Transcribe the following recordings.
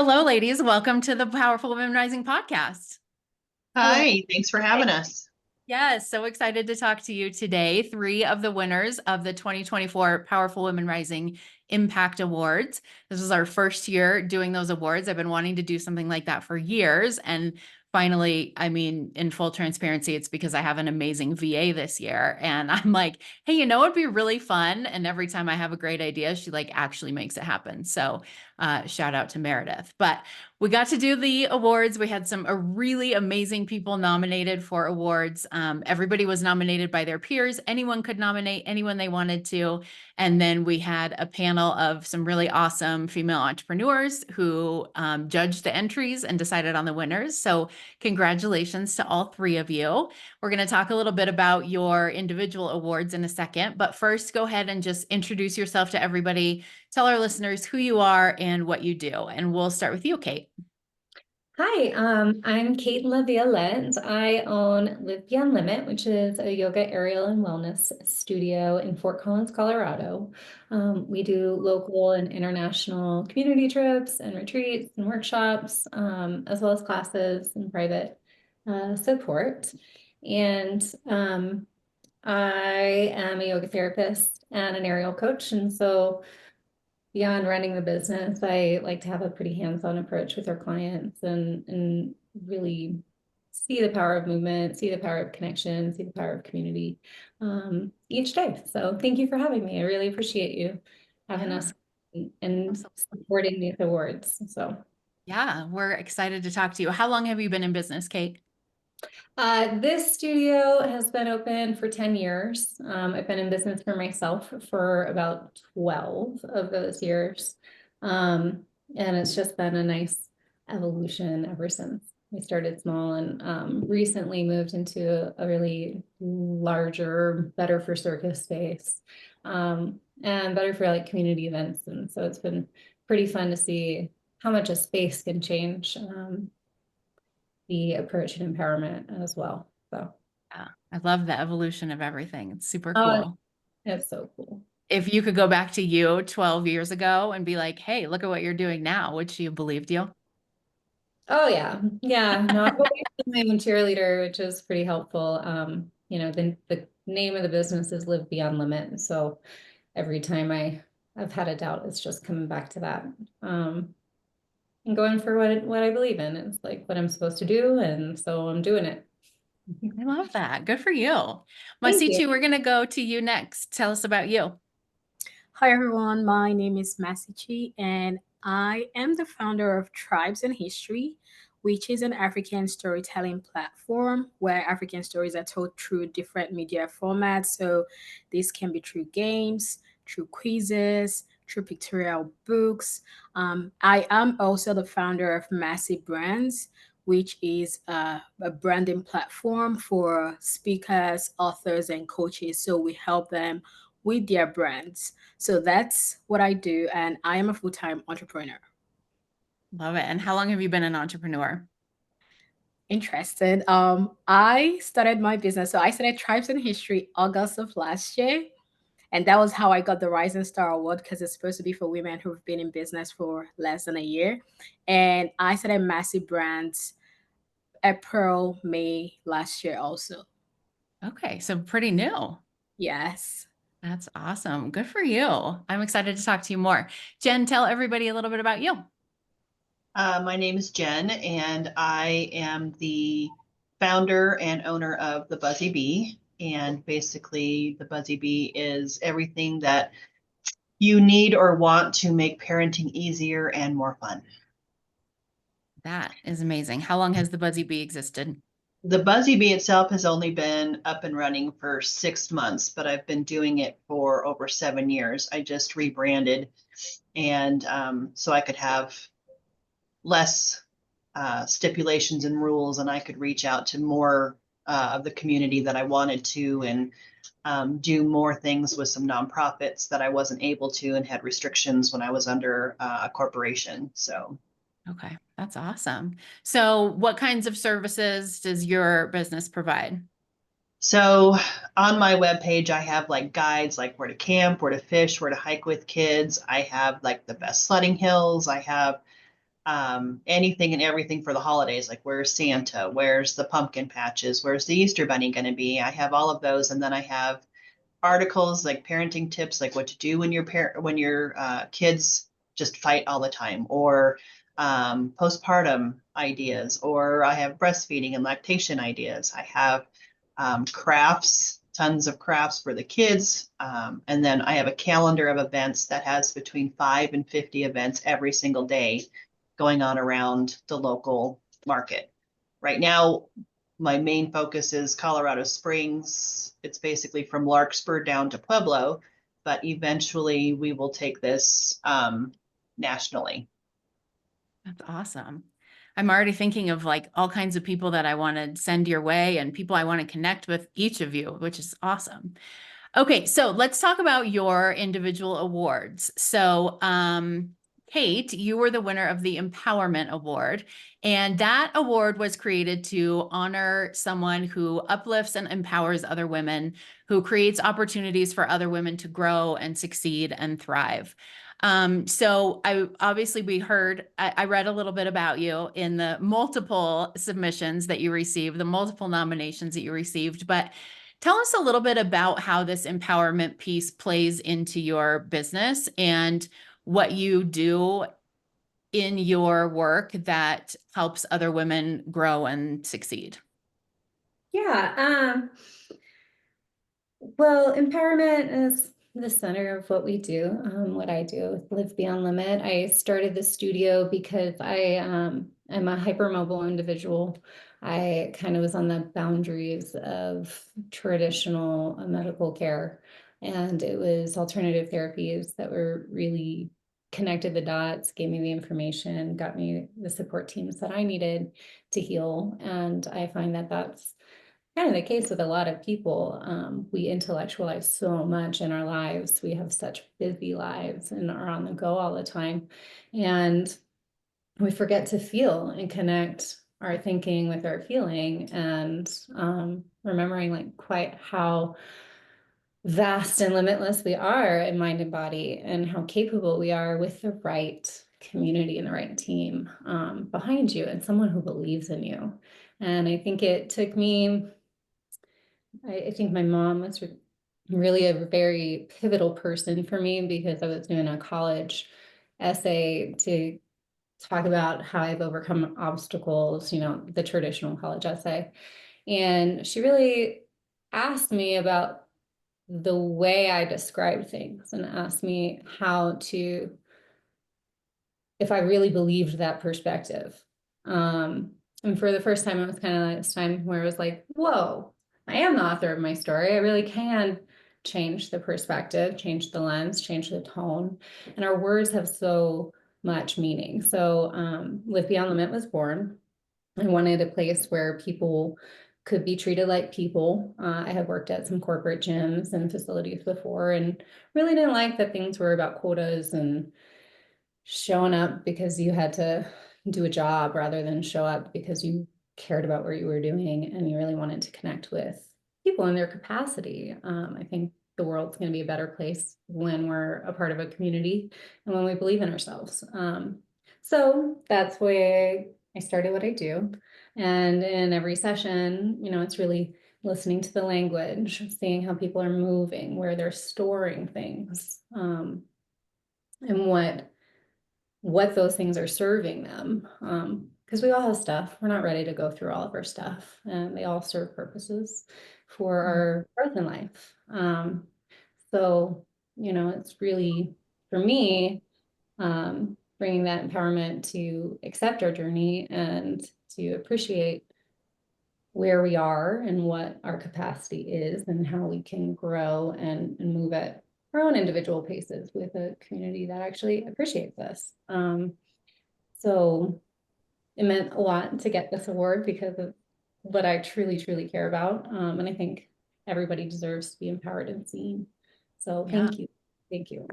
Hello, ladies. Welcome to the Powerful Women Rising podcast. Hello. Hi, thanks for having us. Yes, so excited to talk to you today. Three of the winners of the 2024 Powerful Women Rising Impact Awards. This is our first year doing those awards. I've been wanting to do something like that for years. And finally, I mean, in full transparency, it's because I have an amazing VA this year. And I'm like, hey, it'd be really fun. And every time I have a great idea, she actually makes it happen. So shout out to Meredith. But we got to do the awards. We had some really amazing people nominated for awards. Everybody was nominated by their peers. Anyone could nominate anyone they wanted to. And then we had a panel of some really awesome female entrepreneurs who judged the entries and decided on the winners. So congratulations to all three of you. We're going to talk a little bit about your individual awards in a second. But first, go ahead and just introduce yourself to everybody. Tell our listeners who you are and what you do. And we'll start with you, Kate. Hi, I'm Kate Laviolette. I own Live Beyond Limit, which is a yoga, aerial, and wellness studio in Fort Collins, Colorado. We do local and international community trips and retreats and workshops, as well as classes and private support. And I am a yoga therapist and an aerial coach. And so beyond running the business, I like to have a pretty hands-on approach with our clients and really see the power of movement, see the power of connection, see the power of community each day. So thank you for having me. I really appreciate you having us and supporting these awards. So yeah, we're excited to talk to you. How long have you been in business, Kate? This studio has been open for 10 years. I've been in business for myself for about 12 of those years. And it's just been a nice evolution ever since. We started small and recently moved into a really larger, better for circus space, and better for community events. And so it's been pretty fun to see how much a space can change. The approach and empowerment as well. So yeah, I love the evolution of everything. It's super oh, cool. it's so cool. If you could go back to you 12 years ago and be like, hey, look at what you're doing now, would she have believed you? Oh yeah. No, I've always been my own cheerleader, which is pretty helpful. The name of the business is Live Beyond Limit. So every time I've had a doubt, it's just coming back to that. And going for what I believe in. It's like what I'm supposed to do, and so I'm doing it. I love that. Good for you. Thank you. Nmasichi, we're going to go to you next. Tell us about you. Hi everyone, my name is Nmasichi and I am the founder of Tribesand History, which is an African storytelling platform where African stories are told through different media formats. So this can be through games, through quizzes, through pictorial books. I am also the founder of Massive Brands, which is a branding platform for speakers, authors, and coaches. So we help them with their brands. So that's what I do. And I am a full-time entrepreneur. Love it. And how long have you been an entrepreneur? Interested. I started my business. So I started Tribesand History August of last year. And that was how I got the Rising Star Award because it's supposed to be for women who've been in business for less than a year. And I started Massive Brands April, May last year also. Okay, so pretty new. Yes. That's awesome. Good for you. I'm excited to talk to you more. Jenn, tell everybody a little bit about you. My name is Jenn, and I am the founder and owner of the Buzzy B. And basically, the Buzzy B is everything that you need or want to make parenting easier and more fun. That is amazing. How long has the Buzzy Bee existed? The Buzzy Bee itself has only been up and running for 6 months, but I've been doing it for over 7 years. I just rebranded, and so I could have less stipulations and rules, and I could reach out to more of the community that I wanted to, and do more things with some nonprofits that I wasn't able to and had restrictions when I was under a corporation. So. Okay, that's awesome. So what kinds of services does your business provide? So on my webpage, I have guides like where to camp, where to fish, where to hike with kids. I have the best sledding hills. I have anything and everything for the holidays, like where's Santa, where's the pumpkin patches, where's the Easter bunny going to be. I have all of those, and then I have articles like parenting tips, like what to do when your kids just fight all the time, or postpartum ideas, or I have breastfeeding and lactation ideas. I have crafts, tons of crafts for the kids. And then I have a calendar of events that has between 5 and 50 events every single day going on around the local market. Right now, my main focus is Colorado Springs. It's basically from Larkspur down to Pueblo, but eventually we will take this nationally. That's awesome. I'm already thinking of like all kinds of people that I want to send your way and people I want to connect with each of you, which is awesome. Okay, so let's talk about your individual awards. So, Kate, you were the winner of the Empowerment Award, and that award was created to honor someone who uplifts and empowers other women, who creates opportunities for other women to grow and succeed and thrive. So I read a little bit about you in the multiple submissions that you received, the multiple nominations that you received, but tell us a little bit about how this empowerment piece plays into your business and what you do in your work that helps other women grow and succeed. Yeah. Well, empowerment is the center of what we do, what I do with Live Beyond Limit. I started the studio because I'm a hypermobile individual. I kind of was on the boundaries of traditional medical care, and it was alternative therapies that were really connected the dots, gave me the information, got me the support teams that I needed to heal. And I find that that's kind of the case with a lot of people. We intellectualize so much in our lives. We have such busy lives and are on the go all the time. And we forget to feel and connect our thinking with our feeling, and remembering like quite how vast and limitless we are in mind and body, and how capable we are with the right community and the right team behind you, and someone who believes in you. And I think it took me, I think my mom was really a very pivotal person for me, because I was doing a college essay to talk about how I've overcome obstacles, the traditional college essay. And she really asked me about the way I describe things, and asked me if I really believed that perspective. And for the first time, it was kind of like this time where it was like, whoa, I am the author of my story. I really can change the perspective, change the lens, change the tone. And our words have so much meaning. So Live Beyond Limit was born. I wanted a place where people could be treated like people. I had worked at some corporate gyms and facilities before, and really didn't like that things were about quotas and showing up because you had to do a job, rather than show up because you cared about what you were doing and you really wanted to connect with people in their capacity. I think the world's going to be a better place when we're a part of a community and when we believe in ourselves. So that's why I started what I do. And in every session, it's really listening to the language, seeing how people are moving, where they're storing things, and what those things are serving them. Because we all have stuff. We're not ready to go through all of our stuff, and they all serve purposes for our growth in life. So, it's really, for me, bringing that empowerment to accept our journey and to appreciate where we are and what our capacity is, and how we can grow and move at our own individual paces with a community that actually appreciates us. So it meant a lot to get this award because of what I truly, truly care about. And I think everybody deserves to be empowered and seen. So thank you. Thank you.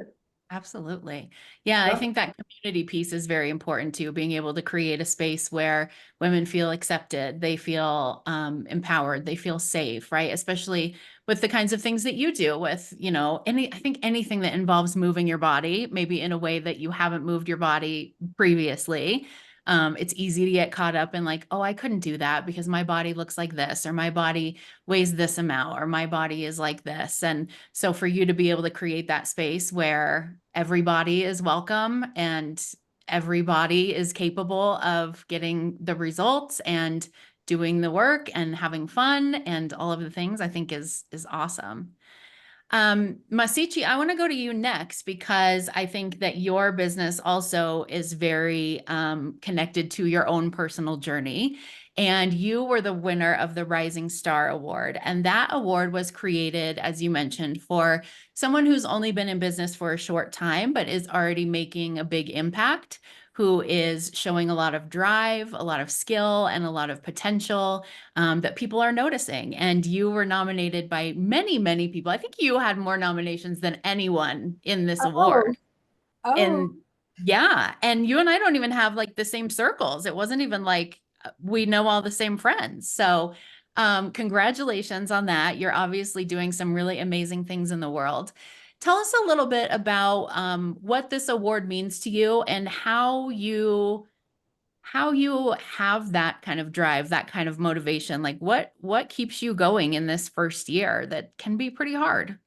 Absolutely. Yeah, I Yeah. think that community piece is very important too, being able to create a space where women feel accepted, they feel empowered, they feel safe, right? Especially with the kinds of things that you do with, I think anything that involves moving your body, maybe in a way that you haven't moved your body previously. It's easy to get caught up in like, oh, I couldn't do that because my body looks like this, or my body weighs this amount, or my body is like this. And so for you to be able to create that space where everybody is welcome and everybody is capable of getting the results and doing the work and having fun and all of the things, I think is awesome. Masichi, I want to go to you next because I think that your business also is very connected to your own personal journey. And you were the winner of the Rising Star Award. And that award was created, as you mentioned, for someone who's only been in business for a short time, but is already making a big impact, who is showing a lot of drive, a lot of skill, and a lot of potential that people are noticing. And you were nominated by many, many people. I think you had more nominations than anyone in this award. Oh, And yeah, and you and I don't even have like the same circles. It wasn't even like we know all the same friends. So congratulations on that. You're obviously doing some really amazing things in the world. Tell us a little bit about what this award means to you and how you have that kind of drive, that kind of motivation. Like what keeps you going in this first year that can be pretty hard?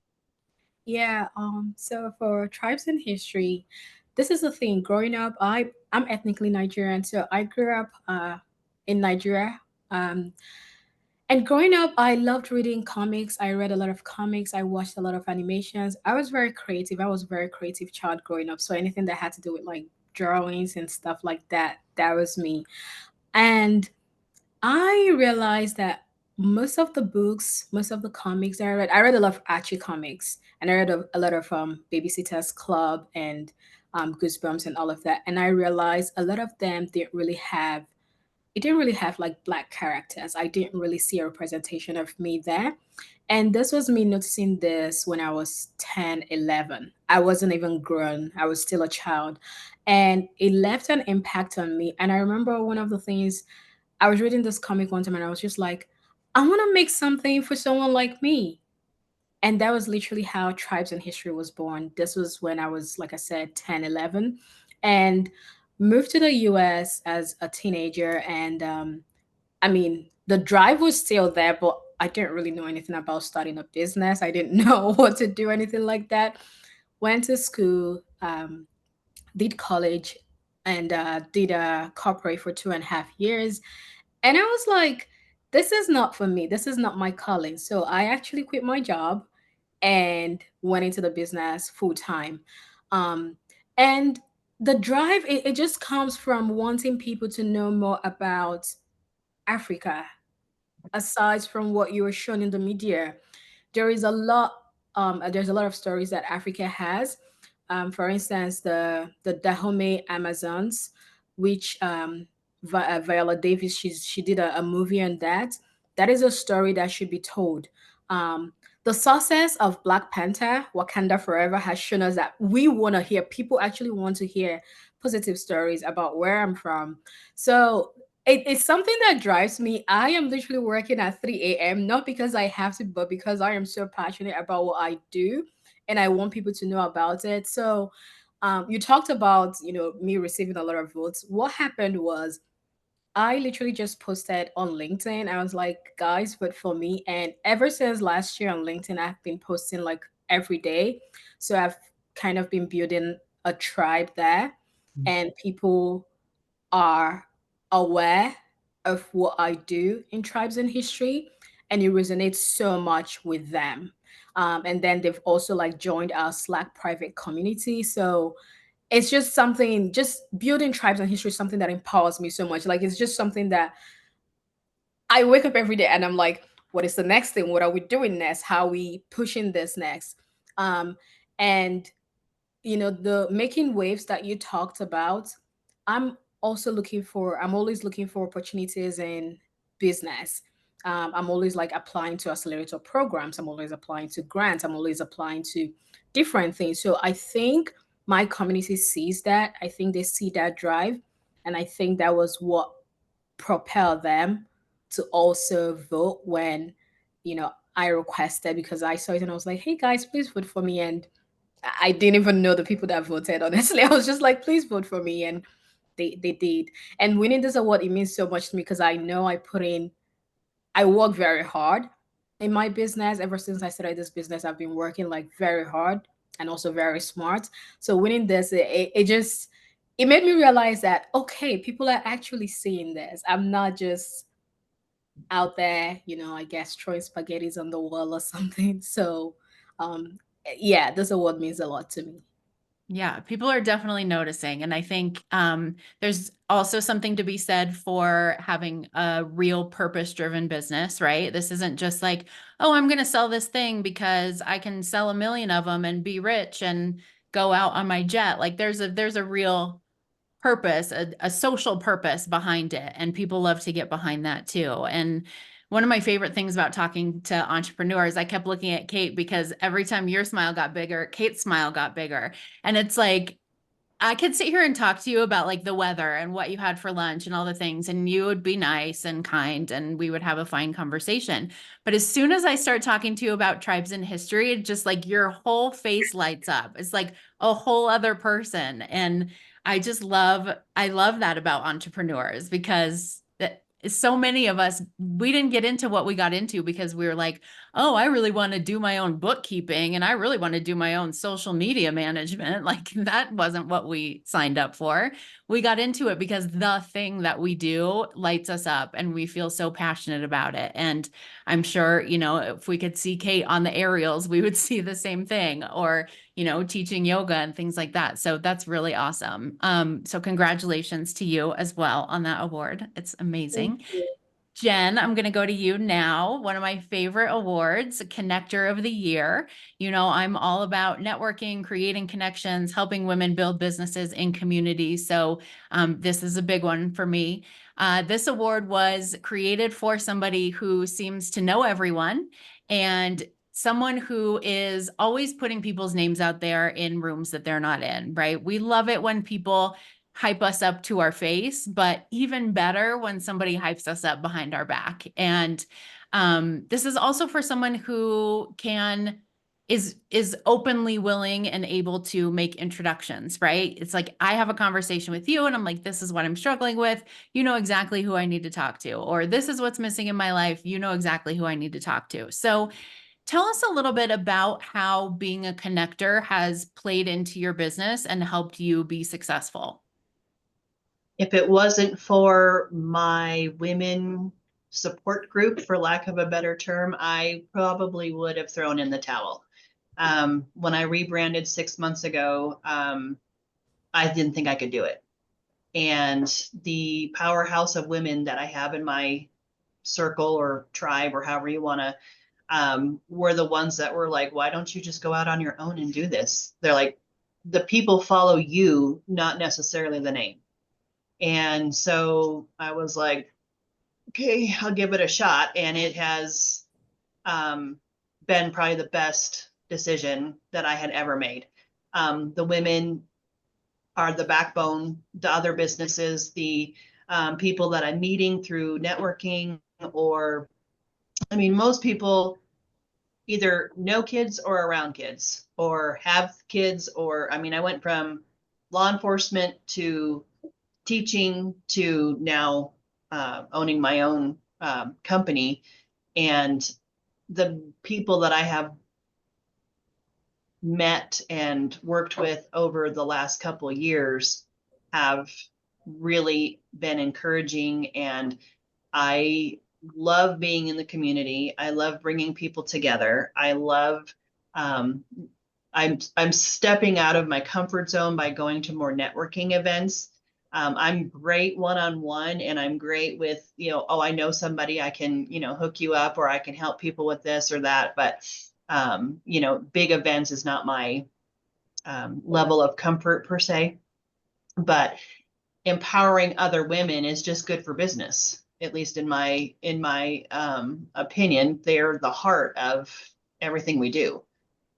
yeah. So for tribes and history, this is the thing. Growing up, I'm ethnically Nigerian, so I grew up in Nigeria. Um, and growing up, I loved reading comics. I read a lot of comics. I watched a lot of animations. I was very creative. I was a very creative child growing up. So anything that had to do with like drawings and stuff like that, that was me. And I realized that most of the books, most of the comics I read a lot of Archie comics, and I read a lot of Babysitter's Club and Goosebumps and all of that. And I realized a lot of them didn't really have like black characters. I didn't really see a representation of me there. And this was me noticing this when I was 10, 11. I wasn't even grown, I was still a child. And it left an impact on me. And I remember one of the things I was reading this comic one time and I was just like, I want to make something for someone like me. And that was literally how Tribes and History was born. This was when I was, like I said, 10, 11, and moved to the US as a teenager. And I mean, the drive was still there, but I didn't really know anything about starting a business. I didn't know what to do, anything like that. Went to school, did college, and did a corporate for 2.5 years. And I was like, this is not for me. This is not my calling. So I actually quit my job and went into the business full time. Um, and the drive, it just comes from wanting people to know more about Africa, aside from what you were shown in the media. There is a lot, there's a lot of stories that Africa has. For instance, the Dahomey Amazons, which Viola Davis, she did a movie on that. That is a story that should be told. The success of Black Panther, Wakanda Forever, has shown us that we want to hear, people actually want to hear positive stories about where I'm from. So it's something that drives me. I am literally working at 3 a.m., not because I have to, but because I am so passionate about what I do and I want people to know about it. So you talked about, me receiving a lot of votes. What happened was I literally just posted on LinkedIn. I was like, guys, vote for me. And ever since last year on LinkedIn, I've been posting like every day. So I've kind of been building a tribe there, and people are aware of what I do in Tribes and History, and it resonates so much with them. And then they've also like joined our Slack private community. So it's just something, just building Tribes and History is something that empowers me so much. Like it's just something that I wake up every day and I'm like, what is the next thing? What are we doing next? How are we pushing this next? And the making waves that you talked about, i'm I'm always looking for opportunities in business. I'm always like applying to accelerator programs, I'm always applying to grants, I'm always applying to different things. So I think my community sees that. I think they see that drive. And I think that was what propelled them to also vote when, I requested, because I saw it and I was like, hey guys, please vote for me. And I didn't even know the people that voted, honestly. I was just like, please vote for me. And they did. And winning this award, it means so much to me because I know I work very hard in my business. Ever since I started this business, I've been working like very hard and also very smart. So winning this, it made me realize that, okay, people are actually seeing this. I'm not just out there, I guess throwing spaghettis on the wall or something. So, yeah, this award means a lot to me. Yeah, people are definitely noticing. And I think there's also something to be said for having a real purpose-driven business, right? This isn't just like, oh, I'm going to sell this thing because I can sell 1 million of them and be rich and go out on my jet. Like there's a real purpose, a social purpose behind it. And people love to get behind that too. And one of my favorite things about talking to entrepreneurs, I kept looking at Kate because every time your smile got bigger, Kate's smile got bigger. And it's like, I could sit here and talk to you about like the weather and what you had for lunch and all the things, and you would be nice and kind and we would have a fine conversation. But as soon as I start talking to you about Tribesand History, it just like your whole face lights up. It's like a whole other person. And I love that about entrepreneurs because so many of us, we didn't get into what we got into because we were like, oh, I really want to do my own bookkeeping and I really want to do my own social media management. Like that wasn't what we signed up for. We got into it because the thing that we do lights us up and we feel so passionate about it. And I'm sure, if we could see Kate on the aerials, we would see the same thing, or, teaching yoga and things like that. So that's really awesome. So congratulations to you as well on that award. It's amazing. Thank you. Jenn, I'm going to go to you now. One of my favorite awards, Connector of the Year. I'm all about networking, creating connections, helping women build businesses in communities. So this is a big one for me. This award was created for somebody who seems to know everyone and someone who is always putting people's names out there in rooms that they're not in, right? We love it when people hype us up to our face, but even better when somebody hypes us up behind our back. And this is also for someone who is openly willing and able to make introductions, right? It's like I have a conversation with you and I'm like, this is what I'm struggling with. You know exactly who I need to talk to, or this is what's missing in my life. You know exactly who I need to talk to. So tell us a little bit about how being a connector has played into your business and helped you be successful. If it wasn't for my women support group, for lack of a better term, I probably would have thrown in the towel. When I rebranded 6 months ago, I didn't think I could do it. And the powerhouse of women that I have in my circle or tribe or however you want to, were the ones that were like, why don't you just go out on your own and do this? They're like, the people follow you, not necessarily the name. And so I was like, okay, I'll give it a shot. And it has been probably the best decision that I had ever made. The women are the backbone, the other businesses, the people that I'm meeting through networking, or, I mean, most people either know kids or around kids or have kids, or, I mean, I went from law enforcement to teaching to now owning my own company. And the people that I have met and worked with over the last couple of years have really been encouraging. And I love being in the community. I love bringing people together. I love, I'm stepping out of my comfort zone by going to more networking events. I'm great one-on-one, and I'm great with, oh, I know somebody, I can, hook you up, or I can help people with this or that. But, big events is not my level of comfort per se. But empowering other women is just good for business, at least in my opinion. They're the heart of everything we do.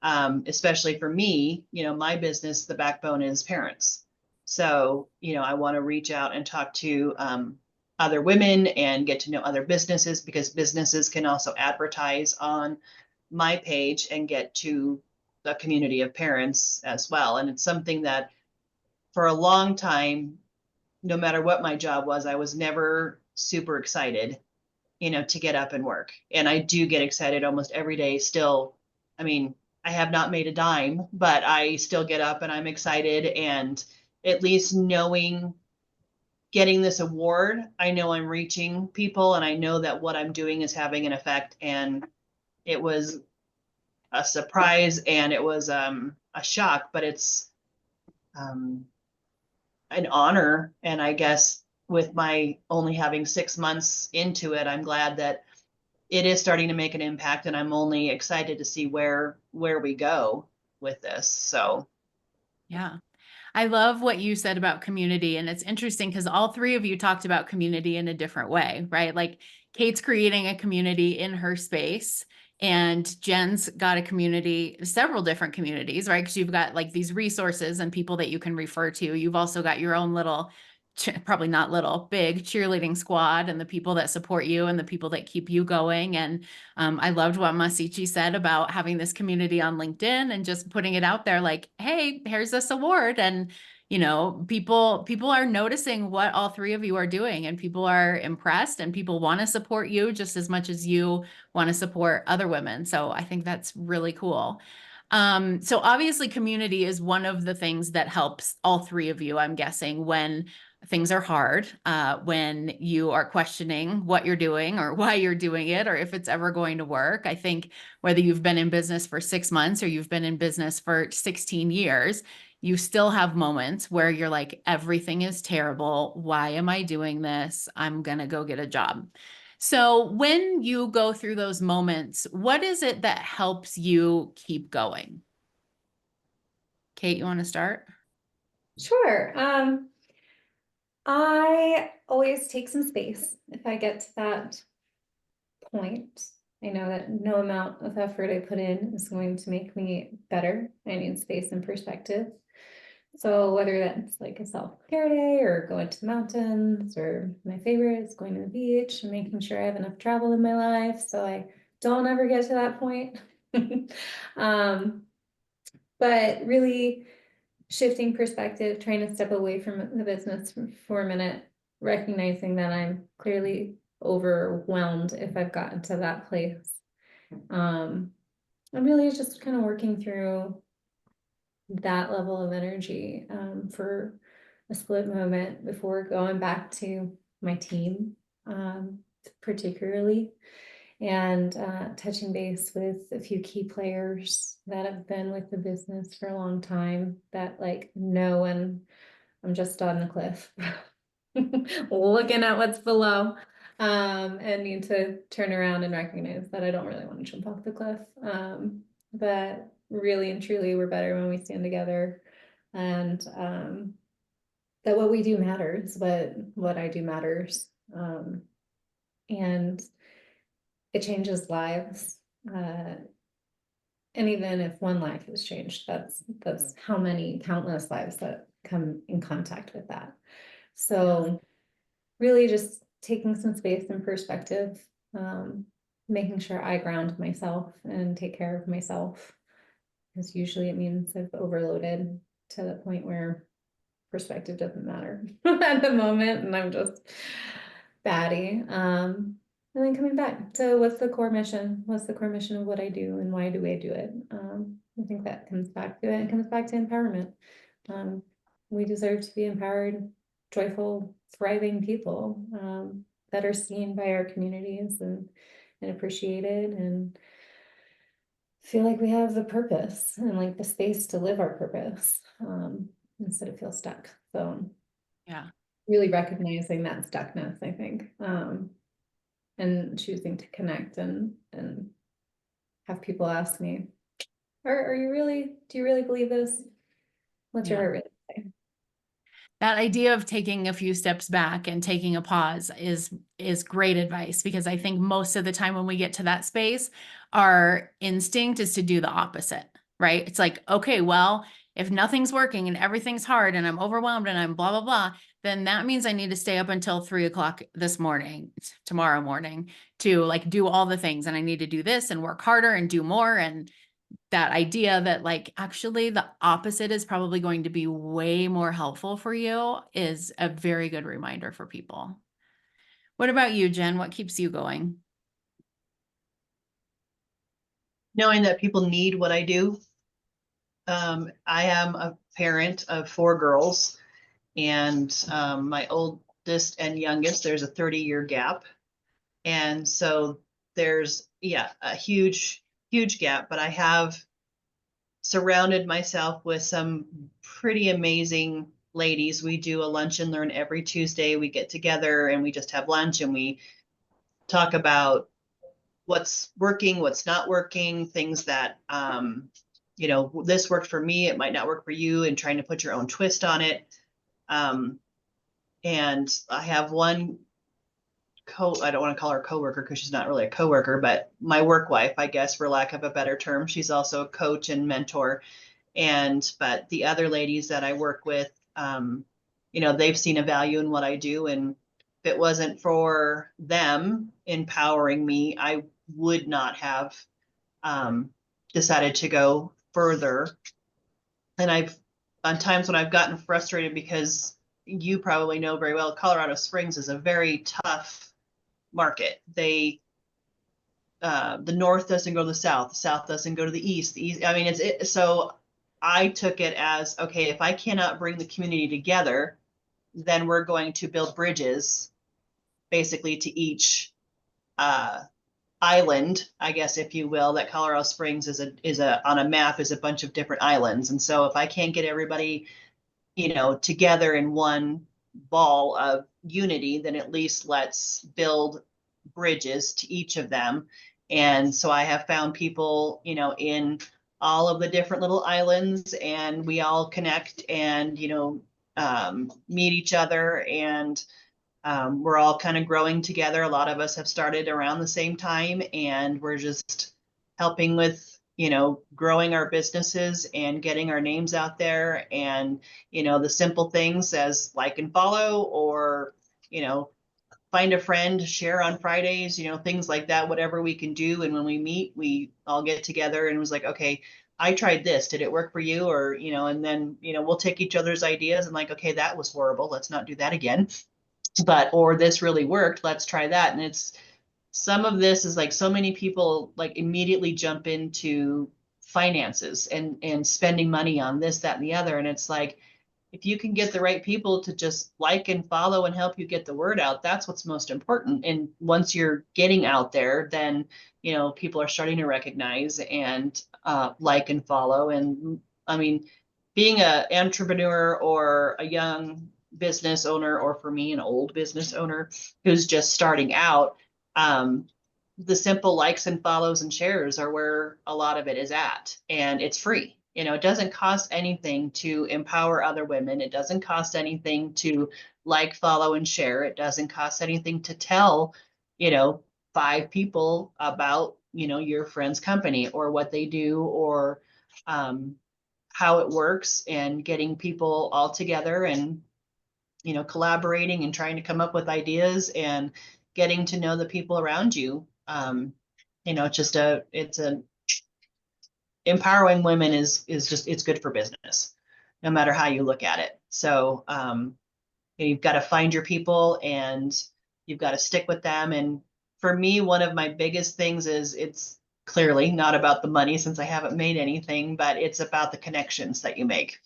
especially for me, my business, the backbone is parents. So, I want to reach out and talk to other women and get to know other businesses, because businesses can also advertise on my page and get to the community of parents as well. And it's something that for a long time, no matter what my job was, I was never super excited, to get up and work. And I do get excited almost every day still. I mean, I have not made a dime, but I still get up and I'm excited. And at least getting this award, I know I'm reaching people, and I know that what I'm doing is having an effect. And it was a surprise, and it was a shock, but it's an honor. And I guess with my only having 6 months into it, I'm glad that it is starting to make an impact, and I'm only excited to see where we go with this. So Yeah. I love what you said about community. And it's interesting because all three of you talked about community in a different way, right? Like Kate's creating a community in her space, and Jenn's got a community, several different communities, right? Because you've got like these resources and people that you can refer to. You've also got your own little, probably not little, big cheerleading squad, and the people that support you and the people that keep you going. And I loved what Nmasichi said about having this community on LinkedIn and just putting it out there like, hey, here's this award. And, people are noticing what all three of you are doing, and people are impressed, and people want to support you just as much as you want to support other women. So I think that's really cool. So obviously community is one of the things that helps all three of you, I'm guessing, when things are hard, when you are questioning what you're doing or why you're doing it, or if it's ever going to work. I think whether you've been in business for 6 months or you've been in business for 16 years, you still have moments where you're like, everything is terrible. Why am I doing this? I'm going to go get a job. So when you go through those moments, what is it that helps you keep going? Kate, you want to start? Sure. I always take some space if I get to that point. I know that no amount of effort I put in is going to make me better. I need space and perspective. So whether that's like a self-care day or going to the mountains, or my favorite is going to the beach and making sure I have enough travel in my life so I don't ever get to that point. But really shifting perspective, trying to step away from the business for a minute, recognizing that I'm clearly overwhelmed if I've gotten to that place. I'm really just kind of working through that level of energy for a split moment before going back to my team, particularly, and touching base with a few key players that have been with the business for a long time, that like know when I'm just on the cliff looking at what's below, and need to turn around and recognize that I don't really want to jump off the cliff. But really and truly, we're better when we stand together, and that what we do matters, what I do matters, and it changes lives. And even if one life has changed, that's how many countless lives that come in contact with that. So really just taking some space and perspective, making sure I ground myself and take care of myself, because usually it means I've overloaded to the point where perspective doesn't matter at the moment, and I'm just batty. And then coming back. So what's the core mission? What's the core mission of what I do, and why do I do it? I think that comes back to it. It comes back to empowerment. We deserve to be empowered, joyful, thriving people that are seen by our communities and appreciated, and feel like we have the purpose and like the space to live our purpose, instead of feel stuck. So Yeah. really recognizing that stuckness, I think. And choosing to connect and have people ask me, do you really believe this? What's your heart really say? That idea of taking a few steps back and taking a pause is great advice, because I think most of the time when we get to that space, our instinct is to do the opposite, right? It's like, okay, well, if nothing's working and everything's hard and I'm overwhelmed and I'm blah, blah, blah, then that means I need to stay up until 3 o'clock tomorrow morning to like do all the things. And I need to do this and work harder and do more. And that idea that like actually the opposite is probably going to be way more helpful for you is a very good reminder for people. What about you, Jen? What keeps you going? Knowing that people need what I do. I am a parent of 4 girls, and my oldest and youngest, there's a 30-year gap. And so there's, a huge, huge gap, but I have surrounded myself with some pretty amazing ladies. We do a lunch and learn every Tuesday. We get together and we just have lunch and we talk about what's working, what's not working, things that, this worked for me, it might not work for you, and trying to put your own twist on it. And I have one I don't want to call her coworker because she's not really a coworker, but my work wife, I guess, for lack of a better term. She's also a coach and mentor. But the other ladies that I work with, they've seen a value in what I do. And if it wasn't for them empowering me, I would not have decided to go further. And on times when I've gotten frustrated, because you probably know very well, Colorado Springs is a very tough market. The North doesn't go to the South doesn't go to the East. So I took it as, okay, if I cannot bring the community together, then we're going to build bridges basically to each island, I guess, if you will, that Colorado Springs on a map is a bunch of different islands. And so if I can't get everybody, together in one ball of unity, then at least let's build bridges to each of them. And so I have found people, in all of the different little islands, and we all connect and, meet each other, and we're all kind of growing together. A lot of us have started around the same time, and we're just helping with, growing our businesses and getting our names out there. And, the simple things as like and follow, or, find a friend, share on Fridays, things like that, whatever we can do. And when we meet, we all get together and it was like, okay, I tried this. Did it work for you? Or, and then, we'll take each other's ideas and like, okay, that was horrible. Let's not do that again. Or this really worked. Let's try that. And some of this is like so many people like immediately jump into finances and spending money on this, that, and the other. And it's like, if you can get the right people to just like and follow and help you get the word out, that's what's most important. And once you're getting out there, then, people are starting to recognize and like and follow. And I mean, being an entrepreneur or a young business owner, or for me, an old business owner who's just starting out, the simple likes and follows and shares are where a lot of it is at. And it's free. It doesn't cost anything to empower other women. It doesn't cost anything to like, follow, and share. It doesn't cost anything to tell, 5 people about, your friend's company or what they do, or how it works, and getting people all together and, collaborating and trying to come up with ideas and getting to know the people around you. Empowering women is just, it's good for business, no matter how you look at it. So you've got to find your people and you've got to stick with them. And for me, one of my biggest things is, it's clearly not about the money, since I haven't made anything, but it's about the connections that you make,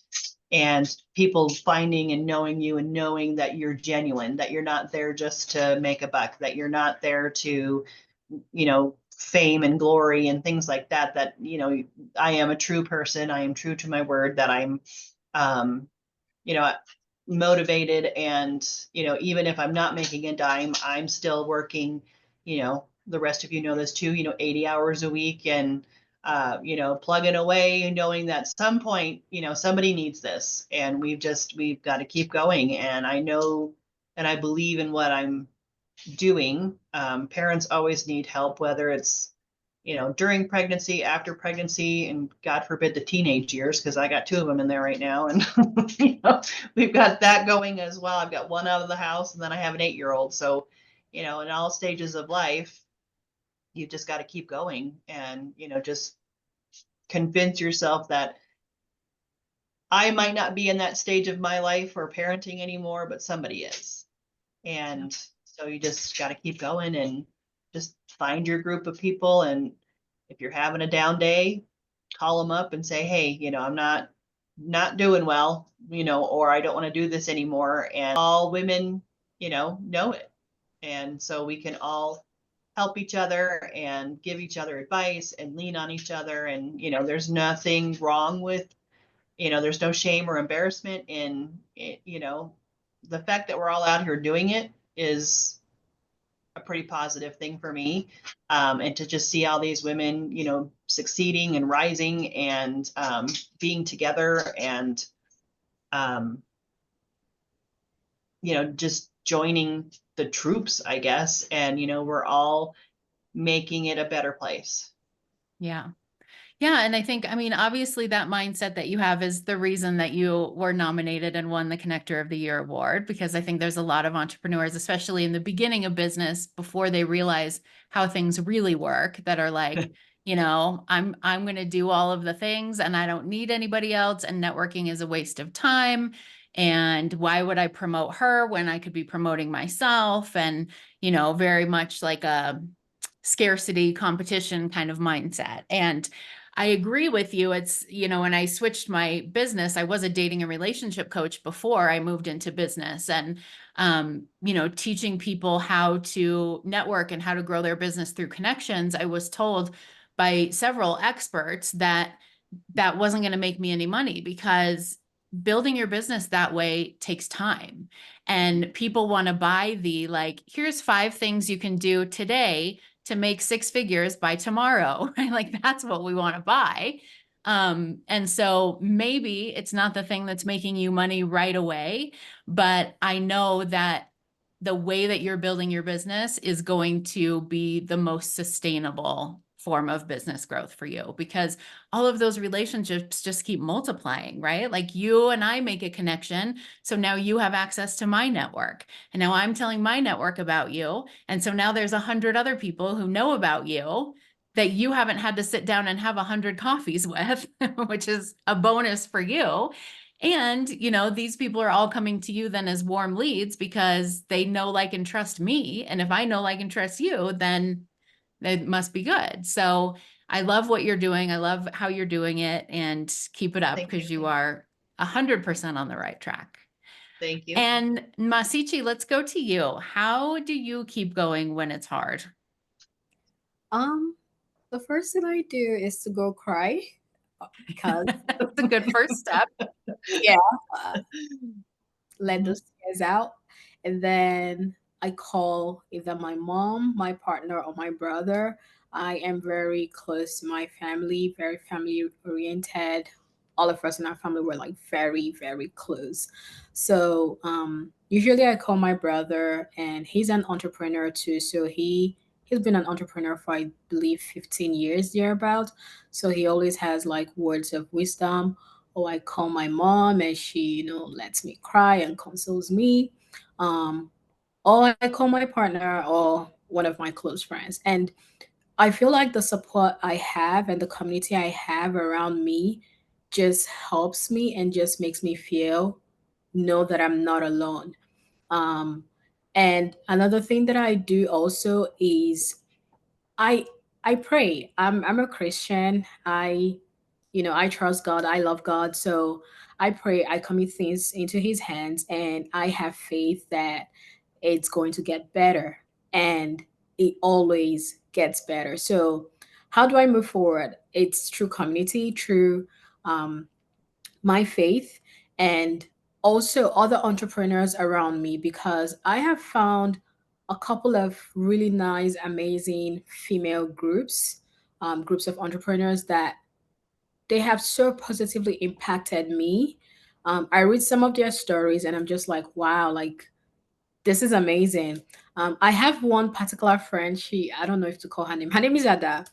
and people finding and knowing you, and knowing that you're genuine, that you're not there just to make a buck, that you're not there to, fame and glory and things like that, I am a true person. I am true to my word, that I'm, motivated. And, even if I'm not making a dime, I'm still working, the rest of you know this too, 80 hours a week, and, plugging away, knowing that at some point, somebody needs this, and we've got to keep going. And I know, and I believe in what I'm doing. Parents always need help, whether it's during pregnancy, after pregnancy, and God forbid the teenage years, because I got 2 of them in there right now. And, we've got that going as well. I've got one out of the house, and then I have an 8-year-old. So, in all stages of life, you just got to keep going and, just convince yourself that I might not be in that stage of my life or parenting anymore, but somebody is. And so you just got to keep going and just find your group of people. And if you're having a down day, call them up and say, hey, I'm not doing well, or I don't want to do this anymore. And all women, know it. And so we can all help each other and give each other advice and lean on each other. And, there's nothing wrong with, there's no shame or embarrassment in it. The fact that we're all out here doing it is a pretty positive thing for me. And to just see all these women, succeeding and rising and being together and, just joining the troops, I guess. And, we're all making it a better place. Yeah. Yeah. And I think, obviously that mindset that you have is the reason that you were nominated and won the Connector of the Year award, because I think there's a lot of entrepreneurs, especially in the beginning of business, before they realize how things really work, that are like, I'm going to do all of the things and I don't need anybody else. And networking is a waste of time. And why would I promote her when I could be promoting myself? And, very much like a scarcity competition kind of mindset. And I agree with you. It's, when I switched my business, I was a dating and relationship coach before I moved into business, and, teaching people how to network and how to grow their business through connections. I was told by several experts that that wasn't going to make me any money, because building your business that way takes time. And people want to buy the, like, here's 5 things you can do today to make 6 figures by tomorrow, right? Like, that's what we want to buy. And so maybe it's not the thing that's making you money right away, but I know that the way that you're building your business is going to be the most sustainable form of business growth for you, because all of those relationships just keep multiplying, right? Like, you and I make a connection. So now you have access to my network, and now I'm telling my network about you. And so now there's 100 other people who know about you that you haven't had to sit down and have 100 coffees with, which is a bonus for you. And, these people are all coming to you then as warm leads because they know, like, and trust me. And if I know, like, and trust you, then it must be good. So I love what you're doing. I love how you're doing it, and keep it up, because you are 100% on the right track. Thank you. And Nmasichi, let's go to you. How do you keep going when it's hard? The first thing I do is to go cry, because That's a good first step. let those tears out. And then I call either my mom, my partner, or my brother. I am very close to my family, very family oriented. All of us in our family were like very, very close. So usually I call my brother, and he's an entrepreneur too. So he's been an entrepreneur for, I believe, 15 years thereabout. So he always has like words of wisdom. Or I call my mom, and she, lets me cry and consoles me. Or I call my partner or one of my close friends. And I feel like the support I have and the community I have around me just helps me and just makes me know that I'm not alone. Um, and another thing that I do also is I I pray. I'm a Christian. I trust God. I love God. So I pray, I commit things into his hands, and I have faith that it's going to get better, and it always gets better. So how do I move forward? It's through community, through um, my faith, and also other entrepreneurs around me, because I have found a couple of really nice, amazing female groups, groups of entrepreneurs that they have so positively impacted me. I read some of their stories, and I'm just like, wow, like, this is amazing. I have one particular friend. I don't know if to call her name. Her name is Ada.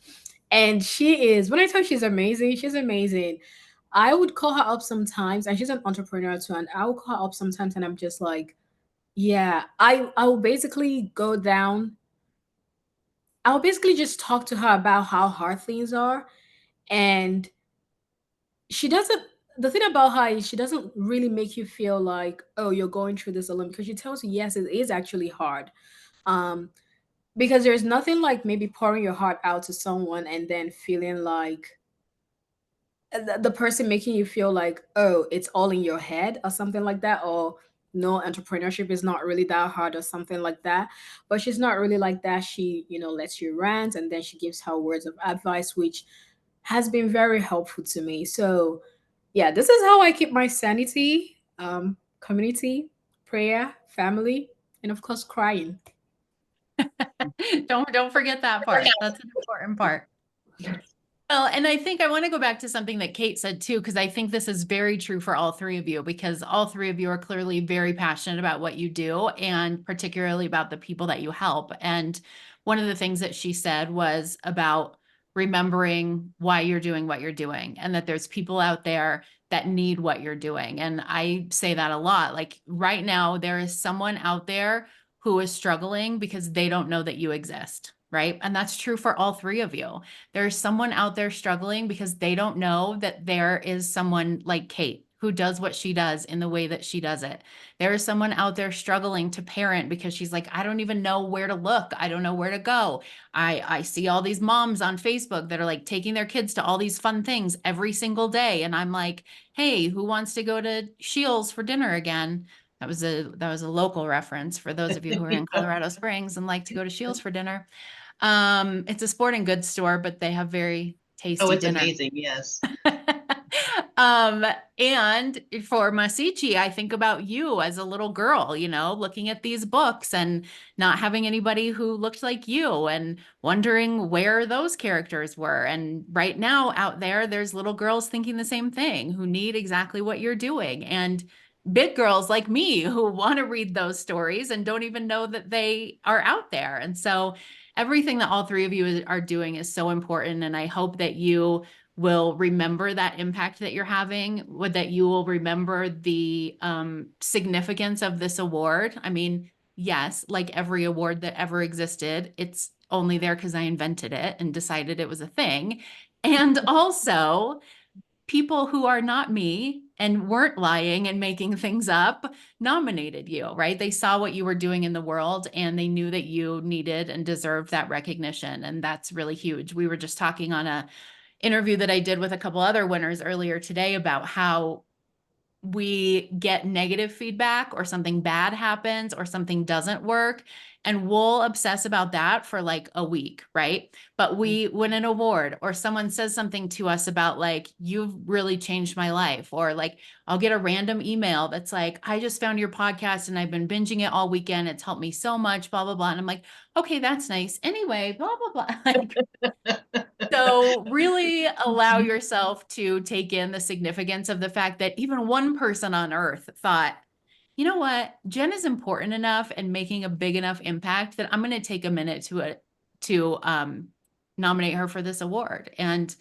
And she is, when I tell you she's amazing, she's amazing. I would call her up sometimes, and she's an entrepreneur too. And I would call her up sometimes, and I'm just like, yeah, I will basically go down. I'll basically just talk to her about how hard things are. And she doesn't, the thing about her is she doesn't really make you feel like, oh, you're going through this alone, because she tells you, yes, it is actually hard. Um, because there's nothing like maybe pouring your heart out to someone and then feeling like the person making you feel like, oh, it's all in your head or something like that, or no, entrepreneurship is not really that hard or something like that. But she's not really like that. She, lets you rant, and then she gives her words of advice, which has been very helpful to me. So yeah, this is how I keep my sanity. Community, prayer, family, and of course crying. Don't forget that part. That's an important part. Well, and I think I want to go back to something that Kate said too, because I think this is very true for all three of you, because all three of you are clearly very passionate about what you do, and particularly about the people that you help. And one of the things that she said was about remembering why you're doing what you're doing, and that there's people out there that need what you're doing. And I say that a lot. Like right now, there is someone out there who is struggling because they don't know that you exist, right? And that's true for all three of you. There's someone out there struggling because they don't know that there is someone like Kate who does what she does in the way that she does it. There is someone out there struggling to parent because she's like, I don't even know where to look. I don't know where to go. I see all these moms on Facebook that are like taking their kids to all these fun things every single day. And I'm like, hey, who wants to go to Shields for dinner again? That was a local reference for those of you who are in Colorado Springs and like to go to Shields for dinner. It's a sporting goods store, but they have very Oh, tasty it's dinner. amazing. Yes. And for Masichi, I think about you as a little girl, looking at these books and not having anybody who looked like you and wondering where those characters were. And right now out there's little girls thinking the same thing, who need exactly what you're doing. And big girls like me who want to read those stories and don't even know that they are out there. And so everything that all three of you are doing is so important. And I hope that you will remember that impact that you're having, that you will remember the significance of this award. I mean, yes, like every award that ever existed, it's only there because I invented it and decided it was a thing. And also, people who are not me and weren't lying and making things up nominated you, right? They saw what you were doing in the world and they knew that you needed and deserved that recognition. And that's really huge. We were just talking on a interview that I did with a couple other winners earlier today about how we get negative feedback or something bad happens or something doesn't work, and we'll obsess about that for like a week, right? But we win an award or someone says something to us about like, you've really changed my life, or like I'll get a random email that's like, I just found your podcast and I've been binging it all weekend, it's helped me so much, blah blah blah. And I'm like, okay, that's nice, anyway, blah blah blah. Like, so really allow yourself to take in the significance of the fact that even one person on earth thought, you know what, Jenn is important enough and making a big enough impact that I'm going to take a minute to nominate her for this award. And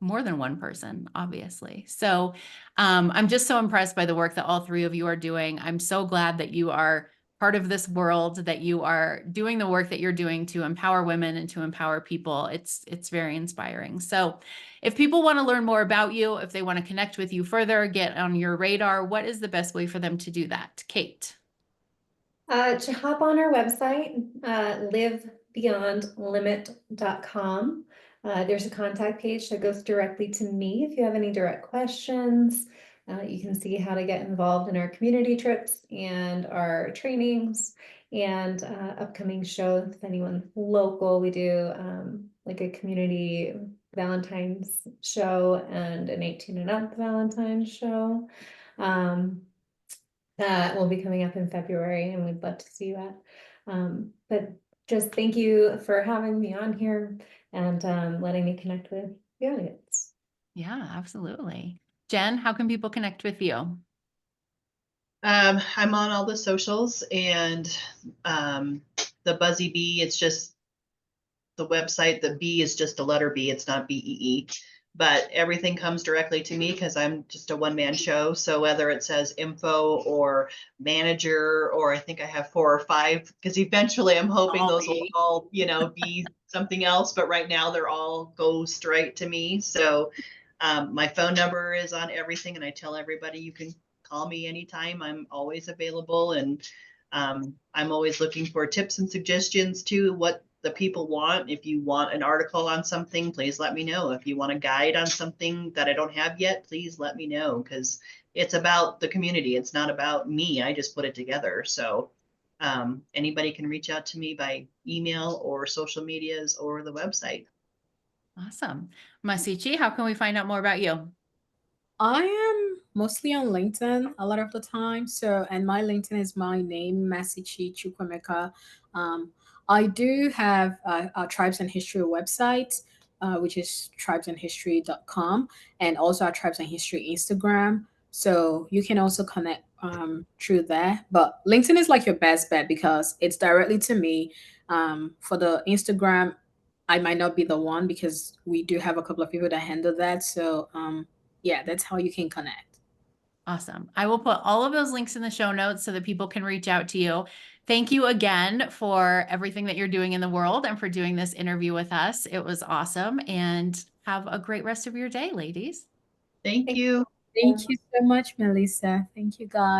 more than one person, obviously. So I'm just so impressed by the work that all three of you are doing. I'm so glad that you are part of this world, that you are doing the work that you're doing to empower women and to empower people. It's very inspiring. So if people want to learn more about you, if they want to connect with you further, get on your radar, what is the best way for them to do that? Kate. To hop on our website, livebeyondlimit.com. There's a contact page that goes directly to me if you have any direct questions. You can see how to get involved in our community trips and our trainings and upcoming shows. If anyone's local, we do like a community Valentine's show and an 18 and up Valentine's show. That will be coming up in February, and we'd love to see you at. But just thank you for having me on here and letting me connect with the audience. Yeah, absolutely. Jenn, how can people connect with you? I'm on all the socials, and the Buzzy B, it's just the website. The B is just a letter B. It's not BEE. But everything comes directly to me because I'm just a one-man show. So whether it says info or manager, or I think I have 4 or 5, because eventually I'm hoping those will all, be something else. But right now they're all go straight to me. So my phone number is on everything, and I tell everybody you can call me anytime. I'm always available, and I'm always looking for tips and suggestions too, what the people want. If you want an article on something, please let me know. If you want a guide on something that I don't have yet, please let me know, because it's about the community. It's not about me. I just put it together. So anybody can reach out to me by email or social medias or the website. Awesome. Nmasichi, how can we find out more about you? I am mostly on LinkedIn a lot of the time. So, and my LinkedIn is my name, Nmasichi Chukwemeka. I do have a Tribesand History website, which is tribesandhistory.com, and also our Tribesand History Instagram. So you can also connect through there. But LinkedIn is like your best bet because it's directly to me. For the Instagram, I might not be the one because we do have a couple of people that handle that. So yeah, that's how you can connect. Awesome. I will put all of those links in the show notes so that people can reach out to you. Thank you again for everything that you're doing in the world and for doing this interview with us. It was awesome, and have a great rest of your day, ladies. Thank you. Thank you so much, Melissa. Thank you, guys.